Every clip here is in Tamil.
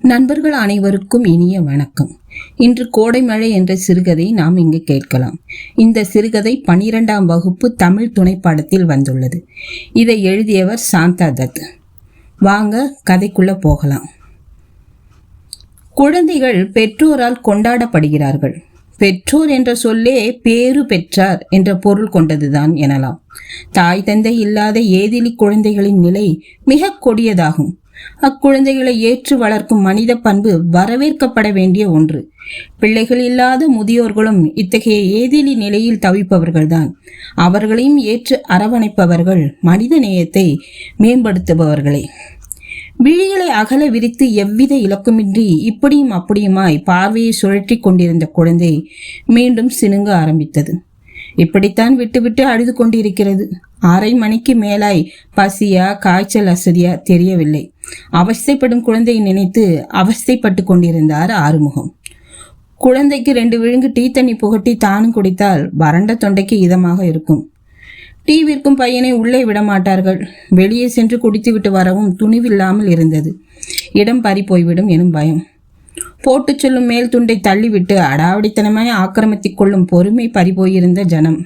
நண்பர்கள் அனைவருக்கும் இனிய வணக்கம். இன்று கோடை மழை என்ற சிறுகதை நாம் இங்கு கேட்கலாம். இந்த சிறுகதை 12ஆம் வகுப்பு தமிழ் துணைப்பாடத்தில் வந்துள்ளது. இதை எழுதியவர் சாந்தா தத். வாங்க கதைக்குள்ள போகலாம். குழந்தைகள் பெற்றோரால் கொண்டாடப்படுகிறார்கள். பெற்றோர் என்ற சொல்லே பேறு பெற்றார் என்ற பொருள் கொண்டதுதான் எனலாம். தாய் தந்தை இல்லாத ஏதிலி குழந்தைகளின் நிலை மிக கொடியதாகும். அக்குழந்தைகளை ஏற்று வளர்க்கும் மனித பண்பு வரவேற்கப்பட வேண்டிய ஒன்று. பிள்ளைகள் இல்லாத முதியோர்களும் இத்தகைய ஏதிலி நிலையில் தவிப்பவர்கள்தான். அவர்களையும் ஏற்று அரவணைப்பவர்கள் மனித நேயத்தை மேம்படுத்துபவர்களே. விழிகளை அகல விரித்து எவ்வித இலக்குமின்றி இப்படியும் அப்படியுமாய் பார்வையை சுழற்றி கொண்டிருந்த குழந்தை மீண்டும் சினுங்க ஆரம்பித்தது. இப்படித்தான் விட்டு விட்டு அழுது கொண்டிருக்கிறது. 6:30 மணிக்கு மேலாய் பசியா காய்ச்சல் அசதியா தெரியவில்லை. அவஸ்தைப்படும் குழந்தையை நினைத்து அவஸ்தைப்பட்டு கொண்டிருந்தார் ஆறுமுகம். குழந்தைக்கு 2 விழுங்கு டீ தண்ணி புகட்டி தானும் குடித்தால் வறண்ட தொண்டைக்கு இதமாக இருக்கும். டீ விற்கும் பையனை உள்ளே விடமாட்டார்கள். வெளியே சென்று குடித்துவிட்டு வரவும் துணிவில்லாமல் இருந்தது. இடம் பறி போய்விடும் எனும் பயம். போட்டு சொல்லும் மேல் துண்டை தள்ளிவிட்டு அடாவடித்தனமாய் ஆக்கிரமித்துக் கொள்ளும் பொறுமை பறிபோயிருந்த ஜனம்.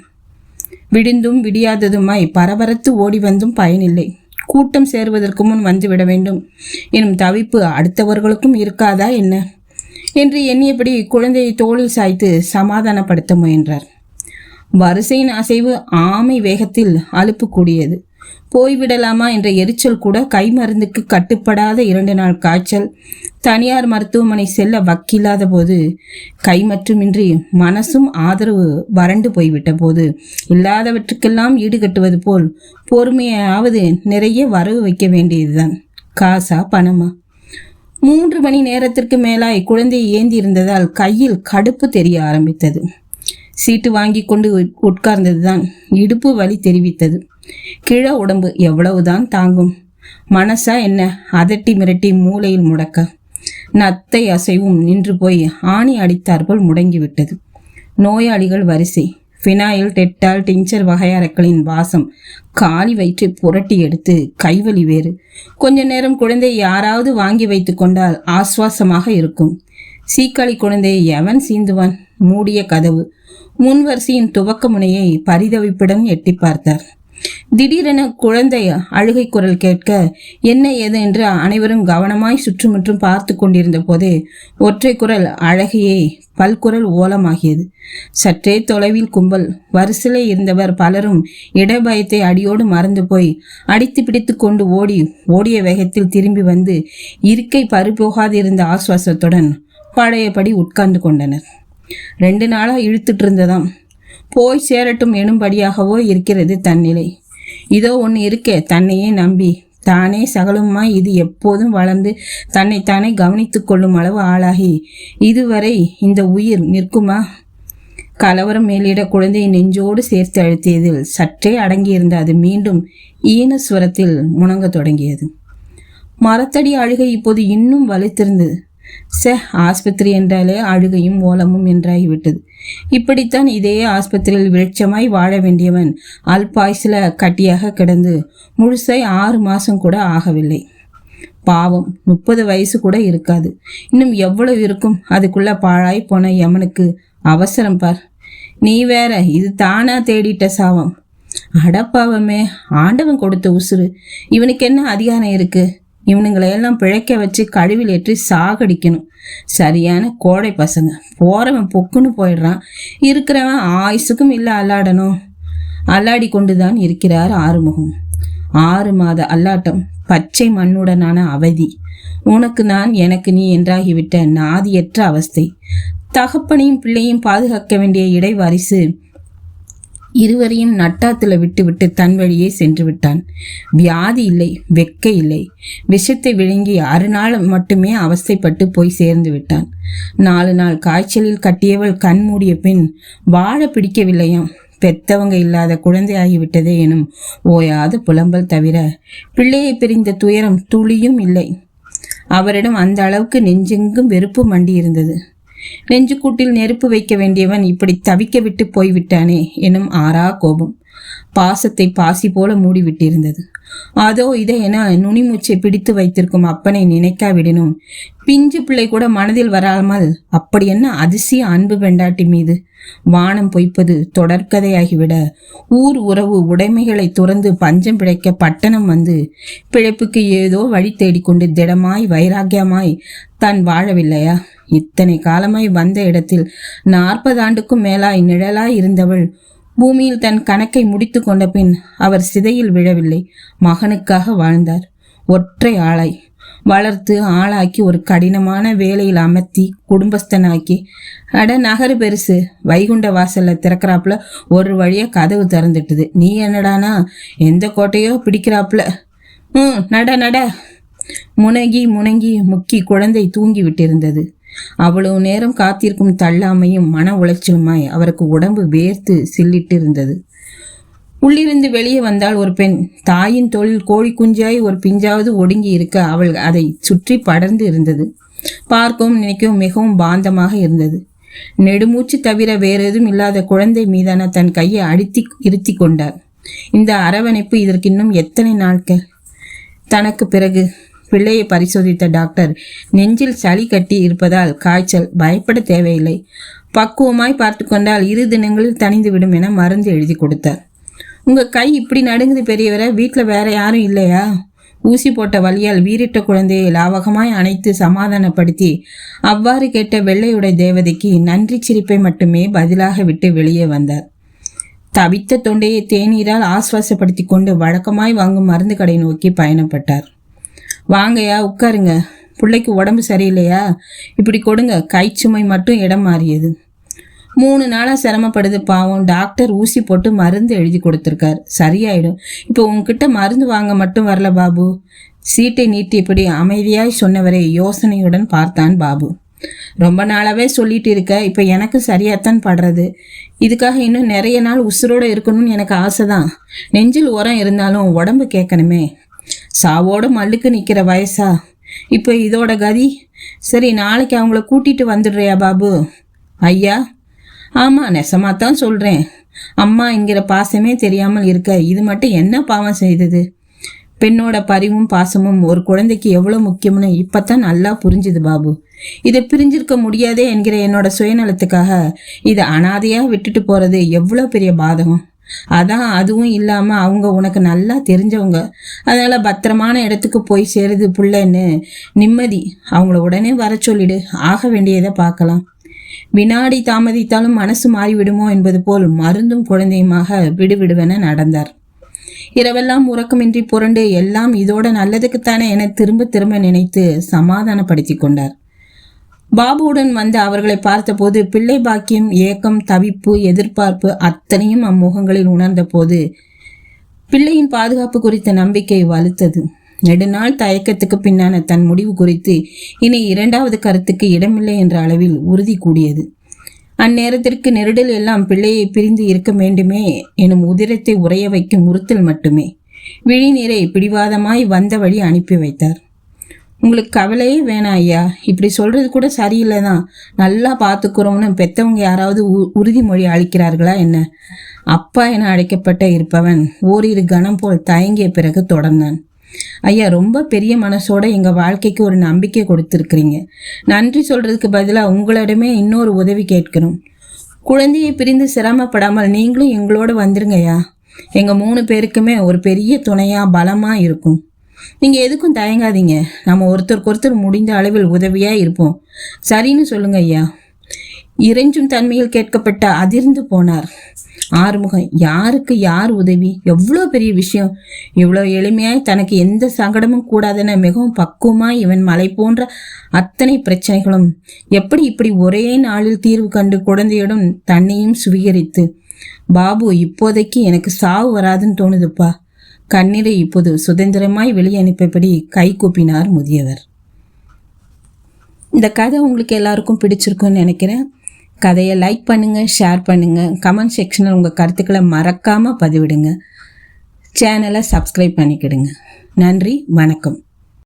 விடிந்தும் விடியாததுமாய் பரபரத்து ஓடி வந்தும் பயனில்லை. கூட்டம் சேருவதற்கு முன் வந்துவிட வேண்டும் எனும் தவிப்பு அடுத்தவர்களுக்கும் இருக்காதா என்ன என்று எண்ணியபடி குழந்தையை தோளில் சாய்த்து சமாதானப்படுத்த முயன்றார். வரிசையின் அசைவு ஆமை வேகத்தில் அலுப்பு கூடியது. போய்விடலாமா என்ற எரிச்சல் கூட கை மருந்துக்கு கட்டுப்படாத 2 நாள் காய்ச்சல். தனியார் மருத்துவமனை செல்ல வக்கில்லாத போது, கை மட்டுமின்றி மனசும் ஆதரவு வறண்டு போய்விட்ட போது, இல்லாதவற்றுக்கெல்லாம் ஈடுகட்டுவது போல் பொறுமையாவது நிறைய வரவு வைக்க வேண்டியதுதான். காசா பணமா? 3 மணி நேரத்திற்கு மேலாய் குழந்தையை ஏந்தி இருந்ததால் கையில் கடுப்பு தெரிய ஆரம்பித்தது. சீட்டு வாங்கி கொண்டு உட்கார்ந்ததுதான் இடுப்பு வலி தெரிவித்தது. கிழ உடம்பு எவ்வளவுதான் தாங்கும்? மனசா என்ன அதட்டி மிரட்டி மூளையில் முடக்க. நத்தை அசைவும் நின்று போய் ஆணி அடித்தாற்போல் முடங்கிவிட்டது. நோயாளிகள் வரிசை. ஃபினாயில், டெட்டால், டிஞ்சர் வகையறக்களின் வாசம் காலி வயிற்றை புரட்டி எடுத்து கைவலி வேறு. கொஞ்ச நேரம் குழந்தையை யாராவது வாங்கி வைத்து கொண்டால் ஆஸ்வாசமாக இருக்கும். சீக்காளி குழந்தையை எவன் சீந்துவான்? மூடிய கதவு. முன்வரிசையின் துவக்க முனையை பரிதவிப்புடன் எட்டி பார்த்தார். திடீரென குழந்தை அழுகை குரல் கேட்க என்ன ஏது என்று அனைவரும் கவனமாய் சுற்றுமுற்றும் பார்த்து கொண்டிருந்த போதே ஒற்றை குரல் அழகையே பல்குரல் ஓலமாகியது. சற்றே தொலைவில் கும்பல். வரிசையில் இருந்தவர் பலரும் இடபயத்தை அடியோடு மறந்து போய் அடித்து பிடித்து கொண்டு ஓடிய வேகத்தில் திரும்பி வந்து இருக்கை பறிபோகாதிருந்த ஆசுவாசத்துடன் பழையபடி உட்கார்ந்து கொண்டனர். 2 நாளா இழுத்துட்டு இருந்ததாம். போய் சேரட்டும் எனும்படியாகவோ இருக்கிறது தன்னிலை. இதோ ஒன்று இருக்கே, தன்னையே நம்பி தானே சகலமாய் இது எப்போதும் வளர்ந்து தன்னைத்தானே கவனித்துக் கொள்ளும் அளவு ஆளாகி இதுவரை இந்த உயிர் நிற்குமா? கலவரம் மேலிட குழந்தையை நெஞ்சோடு சேர்த்து அழுத்தியதில் சற்றே அடங்கியிருந்த அது மீண்டும் ஈனஸ்வரத்தில் முணங்க தொடங்கியது. மரத்தடி அழுகை இப்போது இன்னும் வலுத்திருந்தது. ஆஸ்பத்திரி என்றாலே அழுகையும் ஓலமும் என்றாகிவிட்டது. இப்படித்தான் இதே ஆஸ்பத்திரியில் வெளிச்சமாய் வாழ வேண்டியவன் அல்பாயுசில கட்டியாக கிடந்து முழுசாய் 6 மாசம் கூட ஆகவில்லை. பாவம், 30 வயசு கூட இருக்காது. இன்னும் எவ்வளவு இருக்கும்? அதுக்குள்ள பாழாய் போன யமனுக்கு அவசரம் பார். நீ வேற, இது தானா தேடிட்ட சாவம். அடப்பாவமே, ஆண்டவன் கொடுத்த உசுறு. இவனுக்கு என்ன அதிகாரம் இருக்கு? இவனுங்களையெல்லாம் பிழைக்க வச்சு கழுவில் ஏற்றி சாகடிக்கணும். சரியான கோடை பசங்க. போறவன் பொக்குன்னு போயிடுறான், இருக்கிறவன் ஆயுசுக்கும் இல்லை அல்லாடணும். அல்லாடி கொண்டுதான் இருக்கிறார் ஆறுமுகம். 6 மாத அல்லாட்டம், பச்சை மண்ணுடனான அவதி. உனக்கு நான் எனக்கு நீ என்றாகிவிட்ட நாதியற்ற அவஸ்தை. தகப்பனையும் பிள்ளையும் பாதுகாக்க வேண்டிய இடைவாரிசு இருவரையும் நட்டாத்துல விட்டு தன் வழியே சென்று விட்டான். வியாதி இல்லை, வெக்க இல்லை. விஷத்தை விழுங்கி 6 நாள் மட்டுமே அவஸ்தைப்பட்டு போய் சேர்ந்து விட்டான். 4 நாள் காய்ச்சலில் கட்டியவள் கண் மூடிய பின் வாழ பிடிக்கவில்லையாம். பெத்தவங்க இல்லாத குழந்தை ஆகிவிட்டதே எனும் ஓயாத புலம்பல் தவிர பிள்ளையை பிரிந்த துயரம் துளியும் இல்லை. அவரிடம் அந்த அளவுக்கு நெஞ்செங்கும் வெறுப்பு மண்டி இருந்தது. நெஞ்சுக்கூட்டில் நெருப்பு வைக்க வேண்டியவன் இப்படி தவிக்க விட்டு போய்விட்டானே எனும் ஆறா கோபம் பாசத்தை பாசி போல மூடிவிட்டிருந்தது. அதோ இதை என நுனிமூச்சை பிடித்து வைத்திருக்கும் அப்பனை நினைக்காவிடனும் பிஞ்சு பிள்ளை கூட மனதில் வராமல் அப்படி என்ன அதிசய அன்பு பெண்டாட்டி மீது. வானம் பொய்ப்பது தொடர்கதையாகிவிட ஊர் உறவு உடைமைகளை துறந்து பஞ்சம் பிழைக்க பட்டணம் வந்து பிழைப்புக்கு ஏதோ வழி தேடிக்கொண்டு திடமாய் வைராக்கியமாய் தான் வாழவில்லையா? இத்தனை காலமாய் வந்த இடத்தில் 40 ஆண்டுக்கும் மேலாய் நிழலாய் இருந்தவள் பூமியில் தன் கணக்கை முடித்து கொண்ட பின் அவர் சிதையில் விழவில்லை. மகனுக்காக வாழ்ந்தார். ஒற்றை ஆளாய் வளர்த்து ஆளாக்கி ஒரு கடினமான வேலையில் அமர்த்தி குடும்பஸ்தனாக்கி நகரு பெருசு, வைகுண்ட வாசல்ல திறக்கிறாப்புல ஒரு வழியா கதவு திறந்துட்டுது. நீ என்னடானா எந்த கோட்டையோ பிடிக்கிறாப்புல. நட நட. முனங்கி முக்கி குழந்தை தூங்கி விட்டிருந்தது. அவ்வளவு நேரம் காத்திருக்கும் தள்ளாமையும் மன உளைச்சலுமாய் அவருக்கு உடம்பு வேர்த்து சில்லிட்டு இருந்தது. உள்ளிருந்து வெளியே வந்தால் ஒரு பெண். தாயின் தோளில் கோழி குஞ்சாய் ஒரு பிஞ்சாவது ஒடுங்கி இருக்க அவள் அதை சுற்றி படர்ந்து இருந்தது. பார்க்கவும் நினைக்கவும் மிகவும் பாந்தமாக இருந்தது. நெடுமூச்சு தவிர வேறெதும் இல்லாத குழந்தை மீதான தன் கையை அடித்து இருத்தி கொண்டார். இந்த அரவணைப்பு இதற்கு இன்னும் எத்தனை நாட்கள்? தனக்கு பிறகு பிள்ளையை பரிசோதித்த டாக்டர் நெஞ்சில் சளி கட்டி இருப்பதால் காய்ச்சல், பயப்பட தேவையில்லை, பக்குவமாய் பார்த்து கொண்டால் 2 தினங்களில் தணிந்துவிடும் என மருந்து எழுதி கொடுத்தார். உங்க கை இப்படி நடுங்குது பெரியவரை, வீட்டில் வேற யாரும் இல்லையா? ஊசி போட்ட வலியால் வீரிட்ட குழந்தையை லாவகமாய் அணைத்து சமாதானப்படுத்தி அவ்வாறு கேட்ட வெள்ளையுடைய தேவதைக்கு நன்றி சிரிப்பை மட்டுமே பதிலாக விட்டு வெளியே வந்தார். தவித்த தொண்டையை தேநீரால் ஆஸ்வாசப்படுத்தி கொண்டு வழக்கமாய் வாங்கும் மருந்து கடை நோக்கி பயணப்பட்டார். வாங்கயா, உட்காருங்க. பிள்ளைக்கு உடம்பு சரியில்லையா? இப்படி கொடுங்க. கைச்சுமை மட்டும் இடம் மாறியது. 3 நாளா சிரமப்படுது பாவம். டாக்டர் ஊசி போட்டு மருந்து எழுதி கொடுத்துருக்கார், சரியாயிடும். இப்போ உங்ககிட்ட மருந்து வாங்க மட்டும் வரல பாபு. சீட்டை நீட்டியபடி அமைதியாய் சொன்னவரை யோசனையுடன் பார்த்தான் பாபு. ரொம்ப நாளாவே சொல்லிட்டு இருக்க, இப்ப எனக்கு சரியாத்தான் படுறது. இதுக்காக இன்னும் நிறைய நாள் உசுரோட இருக்கணும்னு எனக்கு ஆசைதான். நெஞ்சில் உரம் இருந்தாலும் உடம்பு கேட்கணுமே. சாவோட மல்லுக்கு நிக்கிற வயசா இப்போ இதோட கதி? சரி, நாளைக்கு அவங்கள கூட்டிட்டு வந்துடுறியா பாபு? ஐயா, ஆமா, நெசமாத்தான் சொல்றேன். அம்மா என்கிற பாசமே தெரியாமல் இருக்க இது மட்டும் என்ன பாவம் செய்தது? பெண்ணோட பரிவும் பாசமும் ஒரு குழந்தைக்கு எவ்வளவு முக்கியம்னு இப்பதான் நல்லா புரிஞ்சுது பாபு. இதை பிரிஞ்சிருக்க முடியாதே என்கிற என்னோட சுயநலத்துக்காக இதை அனாதையா விட்டுட்டு போறது எவ்வளவு பெரிய பாதகம். அதான் அதுவும் இல்லாம அவங்க உனக்கு நல்லா தெரிஞ்சவங்க, அதனால பத்திரமான இடத்துக்கு போய் சேருது புள்ளன்னு நிம்மதி. அவங்கள உடனே வர சொல்லிடு, ஆக வேண்டியதை பார்க்கலாம். வினாடி தாமதித்தாலும் மனசு மாறிவிடுமோ என்பது போல் மருந்தும் குழந்தையுமாக விடுவிடுவென நடந்தார். இரவெல்லாம் உறக்கமின்றி புரண்டு எல்லாம் இதோட நல்லதுக்குத்தானே என திரும்ப திரும்ப நினைத்து சமாதானப்படுத்தி கொண்டார். பாபுவுடன் வந்து அவர்களை பார்த்தபோது பிள்ளை பாக்கியம், ஏக்கம், தவிப்பு, எதிர்பார்ப்பு அத்தனையும் அம்முகங்களில் உணர்ந்த போது பிள்ளையின் பாதுகாப்பு குறித்த நம்பிக்கை வலுத்தது. நெடுநாள் தயக்கத்துக்கு பின்னான தன் முடிவு குறித்து இனி 2வது கருத்துக்கு இடமில்லை என்ற அளவில் உறுதி கூடியது. அந்நேரத்திற்கு நெருடல் எல்லாம் பிள்ளையை பிரிந்து இருக்க வேண்டுமே எனும் உதிரத்தை உறைய வைக்கும் உறுத்தல் மட்டுமே. விழிநீரை பிடிவாதமாய் வந்த வழி அனுப்பி வைத்தார். உங்களுக்கு கவலையே வேணாம் ஐயா, இப்படி சொல்றது கூட சரியில்லைதான். நல்லா பார்த்துக்கிறோம்னு பெத்தவங்க யாராவது உறுதிமொழி அளிக்கிறார்களா என்ன? அப்பா என அழைக்கப்பட்ட இருப்பவன் ஓரிரு கணம் போல் தயங்கிய பிறகு தொடர்ந்தான். ஐயா, ரொம்ப பெரிய மனசோட எங்க வாழ்க்கைக்கு ஒரு நம்பிக்கை கொடுத்துருக்கிறீங்க. நன்றி சொல்றதுக்கு பதிலாக உங்களிடமே இன்னொரு உதவி கேட்கணும். குழந்தையை பிரிந்து சிரமப்படாமல் நீங்களும் எங்களோட வந்துருங்கய்யா. எங்க 3 பேருக்குமே ஒரு பெரிய துணையா பலமா இருக்கும். நீங்க எதுக்கும் தயங்காதீங்க. நம்ம ஒருத்தருக்கு முடிந்த அளவில் உதவியா இருப்போம். சரின்னு சொல்லுங்க ஐயா. இறைஞ்சும் தன்மையில் கேட்கப்பட்ட அதிர்ந்து போனார் ஆறுமுகம். யாருக்கு யார் உதவி? எவ்வளோ பெரிய விஷயம்! இவ்வளோ எளிமையாய் தனக்கு எந்த சங்கடமும் கூடாதென மிகவும் பக்குவமாய் இவன் மலை போன்ற அத்தனை பிரச்சனைகளும் எப்படி இப்படி ஒரே நாளில் தீர்வு கண்டு குழந்தையுடன் தன்னையும் சுவீகரித்து, பாபு, இப்போதைக்கு எனக்கு சாவு வராதுன்னு தோணுதுப்பா. கண்ணீரை இப்போது சுதந்திரமாய் வெளியே அனுப்பியபடி கை கூப்பினார் முதியவர். இந்த கதை உங்களுக்கு எல்லாருக்கும் பிடிச்சிருக்குன்னு நினைக்கிறேன். கதையை லைக் பண்ணுங்கள், ஷேர் பண்ணுங்கள், கமெண்ட் செக்ஷனில் உங்கள் கருத்துக்களை மறக்காமல் பதிவிடுங்க. சேனலை சப்ஸ்கிரைப் பண்ணிக்கிடுங்க. நன்றி, வணக்கம்.